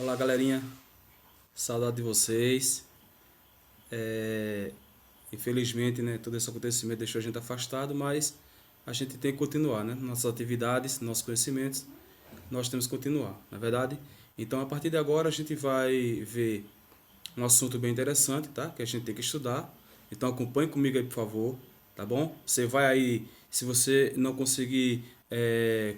Olá, galerinha. Saudade de vocês. Infelizmente, né, todo esse acontecimento deixou a gente afastado, mas a gente tem que continuar, né? Nossas atividades, nossos conhecimentos, nós temos que continuar, não é verdade? Então, a partir de agora, a gente vai ver um assunto bem interessante, tá? Que a gente tem que estudar. Então, acompanhe comigo aí, por favor, tá bom? Você vai aí, se você não conseguir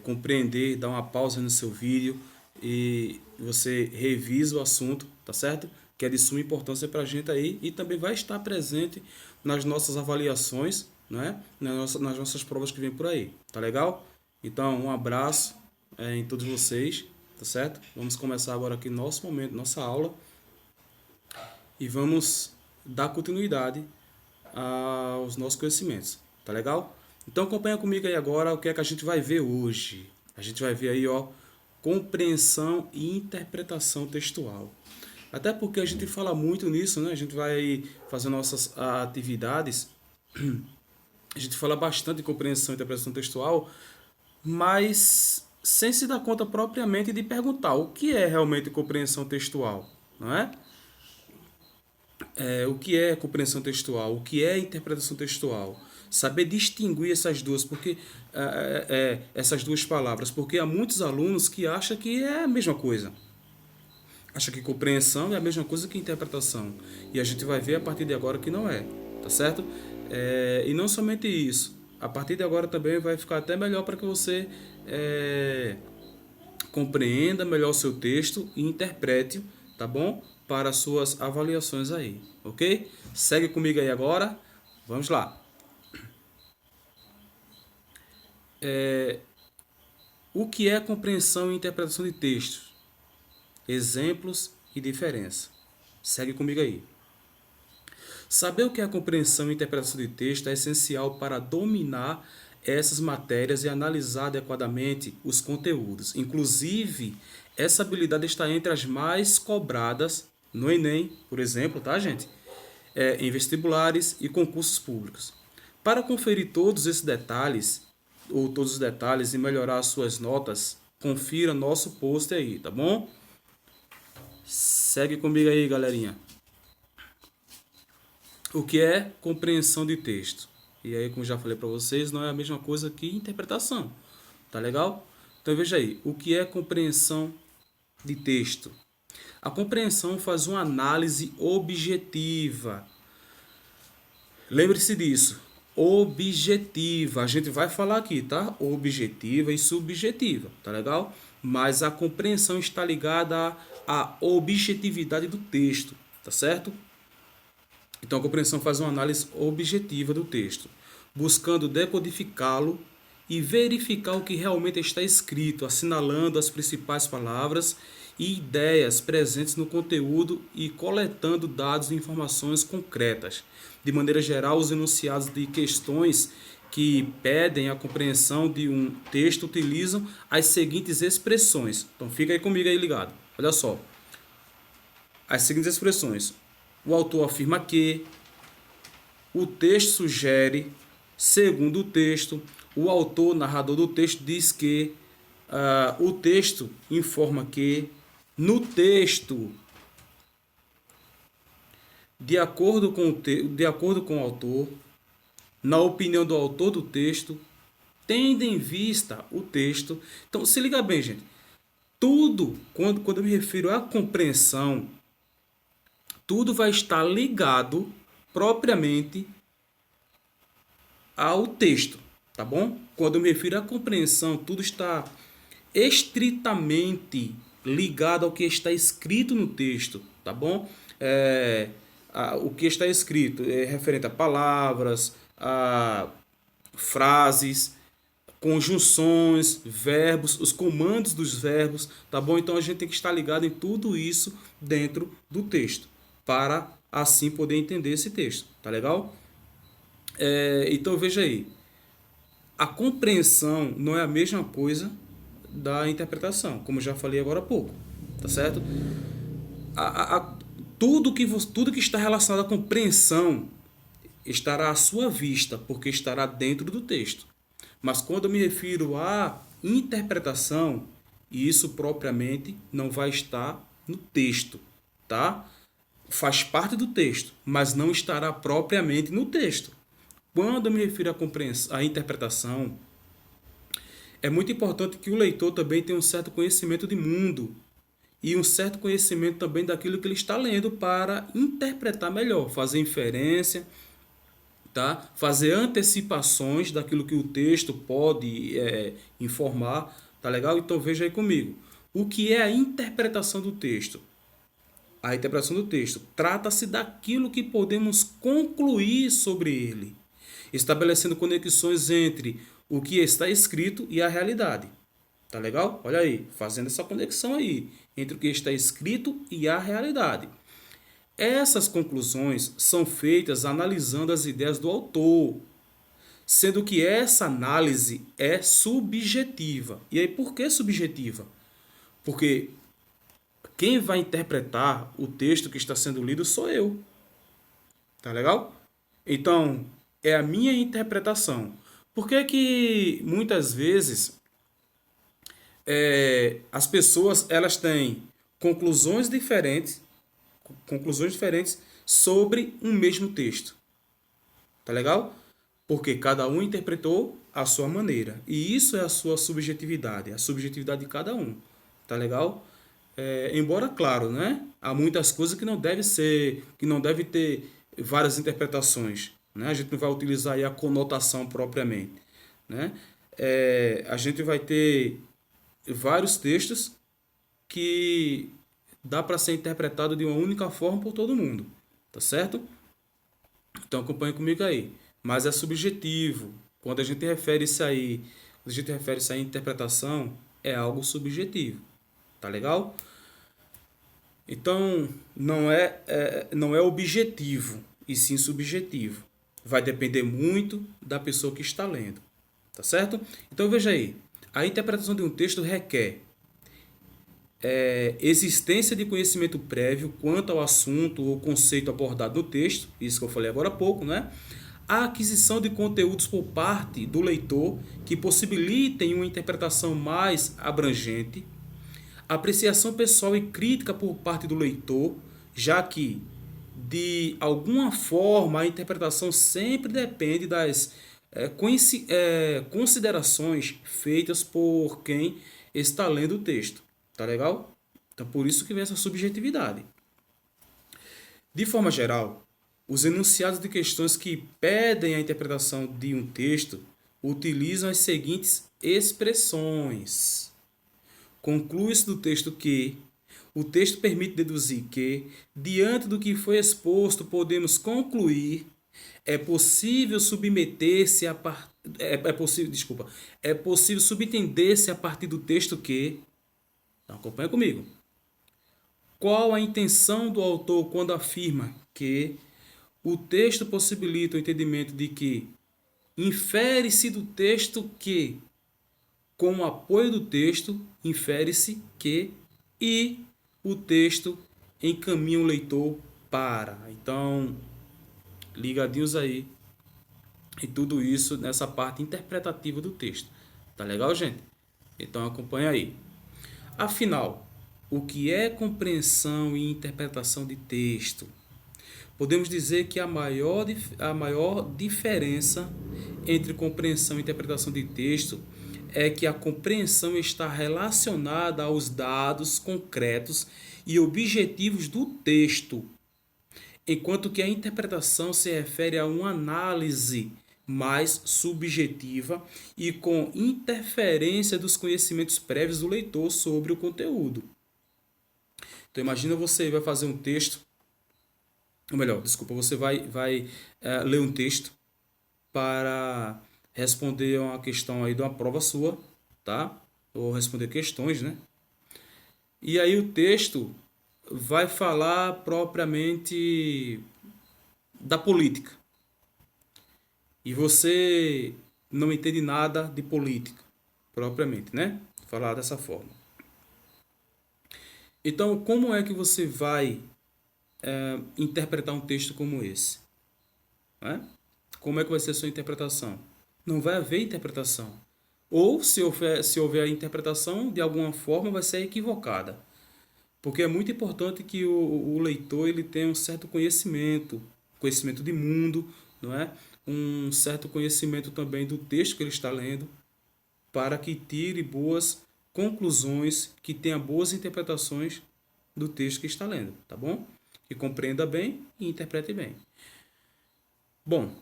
compreender, dá uma pausa no seu vídeo e você revisa o assunto, tá certo? Que é de suma importância para a gente aí e também vai estar presente nas nossas avaliações, né? Nas nossas provas que vem por aí, tá legal? Então, um abraço em todos vocês, tá certo? Vamos começar agora aqui nosso momento, nossa aula e vamos dar continuidade aos nossos conhecimentos, tá legal? Então acompanha comigo aí agora o que é que a gente vai ver hoje. A gente vai ver aí, ó, compreensão e interpretação textual. Até porque a gente fala muito nisso, né? A gente vai fazer nossas atividades, a gente fala bastante de compreensão e interpretação textual, mas sem se dar conta propriamente de perguntar o que é realmente compreensão textual, não é? O que é compreensão textual, o que é interpretação textual, saber distinguir essas duas, porque essas duas palavras, porque há muitos alunos que acham que é a mesma coisa, acham que compreensão é a mesma coisa que interpretação, e a gente vai ver a partir de agora que não é, tá certo? E não somente isso, a partir de agora também vai ficar até melhor para que você compreenda melhor o seu texto e interprete, tá bom? Para as suas avaliações aí, ok? Segue comigo aí agora, vamos lá. O que é compreensão e interpretação de textos? Exemplos e diferença. Segue comigo aí. Saber o que é compreensão e interpretação de texto é essencial para dominar essas matérias e analisar adequadamente os conteúdos. Inclusive, essa habilidade está entre as mais cobradas no Enem, por exemplo, tá, gente? Em vestibulares e concursos públicos. Para conferir todos esses detalhes, ou todos os detalhes e melhorar as suas notas, confira nosso post aí, tá bom? Segue comigo aí, galerinha. O que é compreensão de texto? E aí, como já falei para vocês, não é a mesma coisa que interpretação. Tá legal? Então veja aí, o que é compreensão de texto? A compreensão faz uma análise objetiva. Lembre-se disso. Objetiva. A gente vai falar aqui, tá? Objetiva e subjetiva, tá legal? Mas a compreensão está ligada à objetividade do texto, tá certo? Então, a compreensão faz uma análise objetiva do texto, buscando decodificá-lo e verificar o que realmente está escrito, assinalando as principais palavras e ideias presentes no conteúdo e coletando dados e informações concretas. De maneira geral, os enunciados de questões que pedem a compreensão de um texto utilizam as seguintes expressões. Então, fica aí comigo aí ligado. Olha só. As seguintes expressões. O autor afirma que, o texto sugere, segundo o texto, o autor, narrador do texto, diz que, o texto informa que, no texto, de acordo com o autor, na opinião do autor do texto, tendo em vista o texto. Então, se liga bem, gente. Tudo, quando eu me refiro à compreensão, tudo vai estar ligado propriamente ao texto, tá bom? Quando eu me refiro à compreensão, tudo está estritamente ligado ao que está escrito no texto, tá bom? O que está escrito é referente a palavras, a frases, conjunções, verbos, os comandos dos verbos, tá bom? Então a gente tem que estar ligado em tudo isso dentro do texto, para assim poder entender esse texto, tá legal? Então veja aí, a compreensão não é a mesma coisa da interpretação, como já falei agora há pouco, tá certo? Tudo que está relacionado à compreensão estará à sua vista, porque estará dentro do texto. Mas quando eu me refiro à interpretação, isso propriamente não vai estar no texto, tá? Faz parte do texto, mas não estará propriamente no texto. Quando eu me refiro à compreensão, à interpretação, é muito importante que o leitor também tenha um certo conhecimento de mundo e um certo conhecimento também daquilo que ele está lendo para interpretar melhor, fazer inferência, tá? Fazer antecipações daquilo que o texto pode informar, tá legal? Então veja aí comigo. O que é a interpretação do texto? A interpretação do texto trata-se daquilo que podemos concluir sobre ele, estabelecendo conexões entre o que está escrito e a realidade. Tá legal? Olha aí, fazendo essa conexão aí entre o que está escrito e a realidade. Essas conclusões são feitas analisando as ideias do autor, sendo que essa análise é subjetiva. E aí, por que subjetiva? Porque quem vai interpretar o texto que está sendo lido sou eu. Tá legal? Então, é a minha interpretação. Por que que muitas vezes as pessoas elas têm conclusões diferentes, conclusões diferentes sobre um mesmo texto? Tá legal? Porque cada um interpretou a sua maneira. E isso é a sua subjetividade, a subjetividade de cada um. Tá legal? Embora, claro, né? Há muitas coisas que não deve ser, que não deve ter várias interpretações. Né? A gente não vai utilizar aí a conotação propriamente. Né? A gente vai ter vários textos que dá para ser interpretado de uma única forma por todo mundo. Tá certo? Então acompanhe comigo aí. Mas é subjetivo. Quando a gente refere isso aí, quando a gente refere isso aí à interpretação, é algo subjetivo. Tá legal? Então, não é objetivo, e sim subjetivo. Vai depender muito da pessoa que está lendo. Tá certo? Então veja aí. A interpretação de um texto requer existência de conhecimento prévio quanto ao assunto ou conceito abordado no texto, isso que eu falei agora há pouco, né? A aquisição de conteúdos por parte do leitor que possibilitem uma interpretação mais abrangente, apreciação pessoal e crítica por parte do leitor, já que, de alguma forma, a interpretação sempre depende das considerações feitas por quem está lendo o texto. Tá legal? Então, por isso que vem essa subjetividade. De forma geral, os enunciados de questões que pedem a interpretação de um texto utilizam as seguintes expressões. Conclui-se do texto que o texto permite deduzir que, diante do que foi exposto, podemos concluir, é possível submeter-se a é possível subentender-se a partir do texto que. Então, acompanha comigo. Qual a intenção do autor quando afirma que o texto possibilita o entendimento de que infere-se do texto que, com o apoio do texto, infere-se que e o texto encaminha o leitor para. Então, ligadinhos aí e tudo isso nessa parte interpretativa do texto. Tá legal, gente? Então acompanha aí. Afinal, o que é compreensão e interpretação de texto? Podemos dizer que a maior diferença entre compreensão e interpretação de texto é que a compreensão está relacionada aos dados concretos e objetivos do texto, enquanto que a interpretação se refere a uma análise mais subjetiva e com interferência dos conhecimentos prévios do leitor sobre o conteúdo. Então imagina você vai fazer um texto, ou melhor, desculpa, você vai ler um texto para responder uma questão aí de uma prova sua, tá? Ou responder questões, né? E aí o texto vai falar propriamente da política. E você não entende nada de política, propriamente, né? Falar dessa forma. Então, como é que você vai interpretar um texto como esse? Né? Como é que vai ser a sua interpretação? Não vai haver interpretação. Ou, se houver a interpretação, de alguma forma vai ser equivocada. Porque é muito importante que o leitor ele tenha um certo conhecimento de mundo, não é? Um certo conhecimento também do texto que ele está lendo, para que tire boas conclusões, que tenha boas interpretações do texto que está lendo, tá bom? Que compreenda bem e interprete bem. Bom,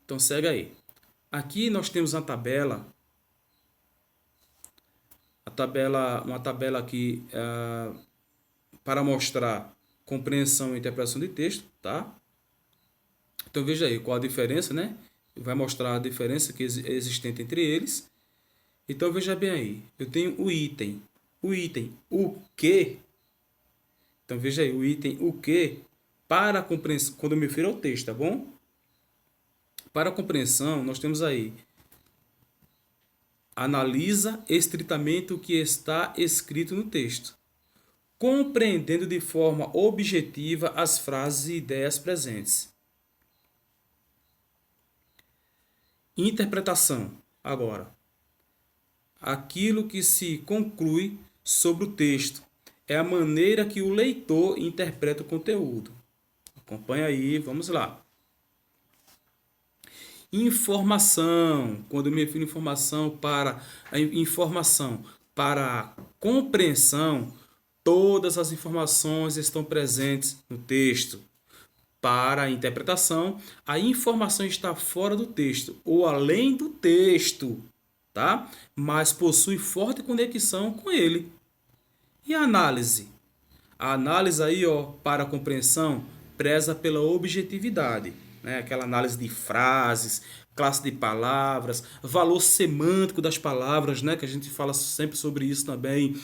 então segue aí. Aqui nós temos uma tabela uma tabela aqui para mostrar compreensão e interpretação de texto, tá? Então veja aí qual a diferença, né? Vai mostrar a diferença que é existente entre eles. Então veja bem aí, eu tenho o item o que. Então veja aí, o item o que para a compreensão, quando eu me refiro ao texto, tá bom? Para a compreensão, nós temos aí analisa estritamente o que está escrito no texto, compreendendo de forma objetiva as frases e ideias presentes. Interpretação, agora. Aquilo que se conclui sobre o texto é a maneira que o leitor interpreta o conteúdo. Acompanha aí, vamos lá. Informação, quando eu me refiro a informação para compreensão, todas as informações estão presentes no texto. Para a interpretação, a informação está fora do texto ou além do texto, tá? Mas possui forte conexão com ele. E a análise? A análise aí, ó, para a compreensão, preza pela objetividade, né? Aquela análise de frases, classe de palavras, valor semântico das palavras, né? Que a gente fala sempre sobre isso também.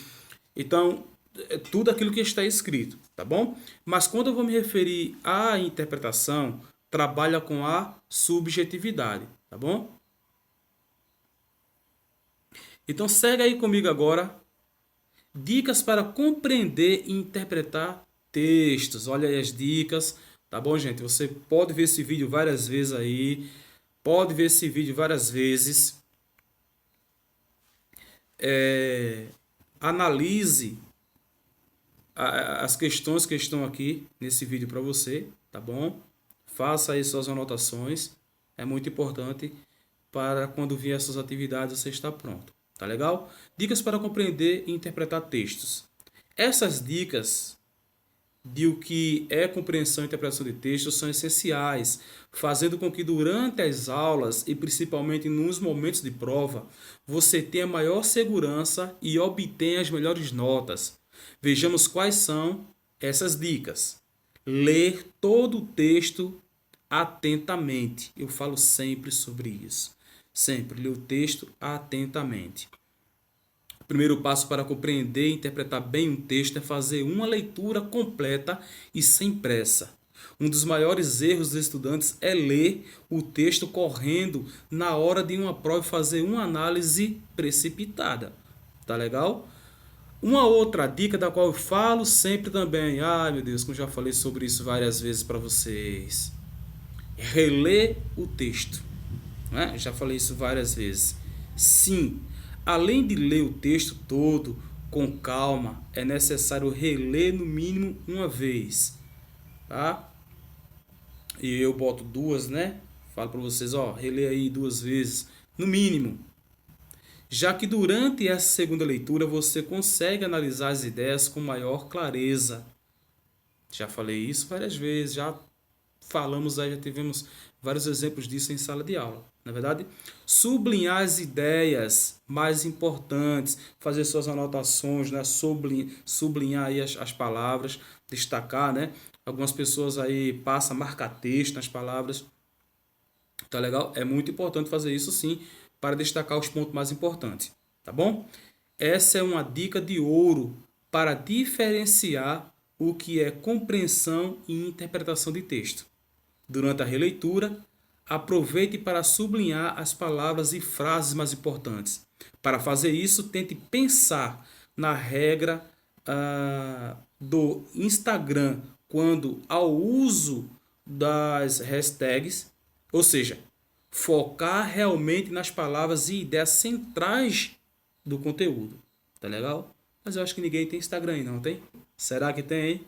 Então, é tudo aquilo que está escrito, tá bom? Mas quando eu vou me referir à interpretação, trabalha com a subjetividade, tá bom? Então segue aí comigo agora. Dicas para compreender e interpretar textos. Olha aí as dicas, tá bom, gente? Você pode ver esse vídeo várias vezes aí. Pode ver esse vídeo várias vezes. Analise as questões que estão aqui nesse vídeo para você, tá bom? Faça aí suas anotações. É muito importante para quando vier essas atividades você estar pronto. Tá legal? Dicas para compreender e interpretar textos. Essas dicas de o que é compreensão e interpretação de textos são essenciais, fazendo com que durante as aulas e principalmente nos momentos de prova, você tenha maior segurança e obtenha as melhores notas. Vejamos quais são essas dicas. Ler todo o texto atentamente. Eu falo sempre sobre isso. Sempre ler o texto atentamente. O primeiro passo para compreender e interpretar bem um texto é fazer uma leitura completa e sem pressa. Um dos maiores erros dos estudantes é ler o texto correndo na hora de uma prova e fazer uma análise precipitada. Tá legal? Uma outra dica da qual eu falo sempre também, ai meu Deus, como já falei sobre isso várias vezes para vocês, reler o texto. Né? Já falei isso várias vezes. Sim, além de ler o texto todo com calma, é necessário reler no mínimo uma vez, tá? E eu boto duas, né? Falo para vocês, ó, reler aí 2 vezes, no mínimo. Já que durante essa segunda leitura você consegue analisar as ideias com maior clareza. Já falei isso várias vezes, já falamos aí, já tivemos vários exemplos disso em sala de aula. Na verdade, sublinhar as ideias mais importantes, fazer suas anotações, né? Sublinhar aí as palavras, destacar, né? Algumas pessoas aí passam a marcar texto nas palavras. Tá legal? É muito importante fazer isso sim, para destacar os pontos mais importantes, tá bom? Essa é uma dica de ouro para diferenciar o que é compreensão e interpretação de texto. Durante a releitura, aproveite para sublinhar as palavras e frases mais importantes. Para fazer isso, tente pensar na regra do Instagram quando ao uso das hashtags, ou seja, focar realmente nas palavras e ideias centrais do conteúdo. Tá legal? Mas eu acho que ninguém tem Instagram aí, não tem? Será que tem, hein?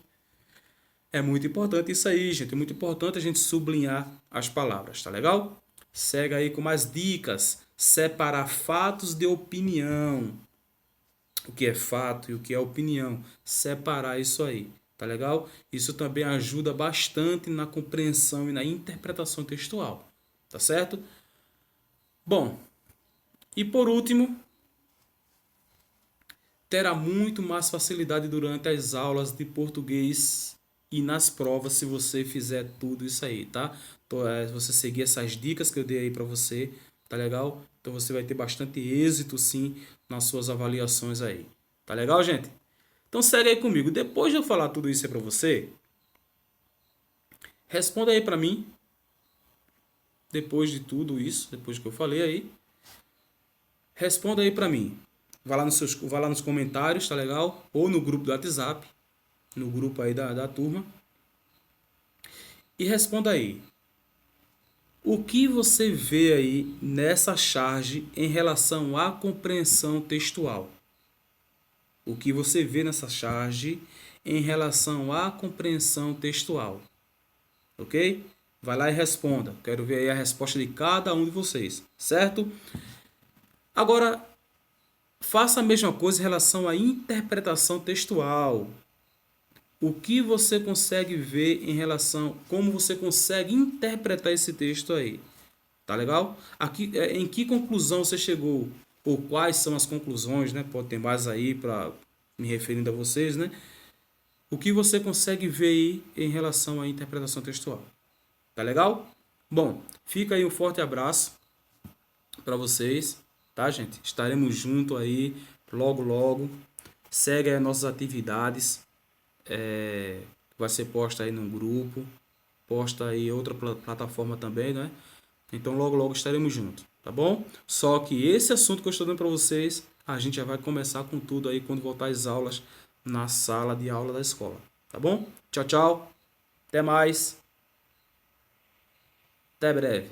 É muito importante isso aí, gente. É muito importante a gente sublinhar as palavras, tá legal? Segue aí com mais dicas. Separar fatos de opinião. O que é fato e o que é opinião. Separar isso aí, tá legal? Isso também ajuda bastante na compreensão e na interpretação textual, tá certo? Bom, e por último, terá muito mais facilidade durante as aulas de português e nas provas se você fizer tudo isso aí, tá? Então, se você seguir essas dicas que eu dei aí para você, tá legal? Então você vai ter bastante êxito sim nas suas avaliações aí. Tá legal, gente? Então segue aí comigo. Depois de eu falar tudo isso aí para você, responda aí para mim. Depois de tudo isso, depois que eu falei aí, responda aí para mim. Vai lá nos comentários, tá legal? Ou no grupo do WhatsApp, no grupo aí da turma. E responda aí. O que você vê aí nessa charge em relação à compreensão textual? O que você vê nessa charge em relação à compreensão textual? Ok? Vai lá e responda. Quero ver aí a resposta de cada um de vocês, certo? Agora, faça a mesma coisa em relação à interpretação textual. O que você consegue ver em relação, como você consegue interpretar esse texto aí? Tá legal? Aqui, em que conclusão você chegou? Ou quais são as conclusões, né? Pode ter mais aí para me referindo a vocês, né? O que você consegue ver aí em relação à interpretação textual? Tá legal? Bom, fica aí um forte abraço para vocês, tá, gente? Estaremos juntos aí logo, logo. Segue as nossas atividades. Vai ser posta aí no grupo. Posta aí outra plataforma também, né? Então logo, logo estaremos juntos, tá bom? Só que esse assunto que eu estou dando para vocês, a gente já vai começar com tudo aí quando voltar às aulas na sala de aula da escola, tá bom? Tchau, tchau. Até mais. Até breve.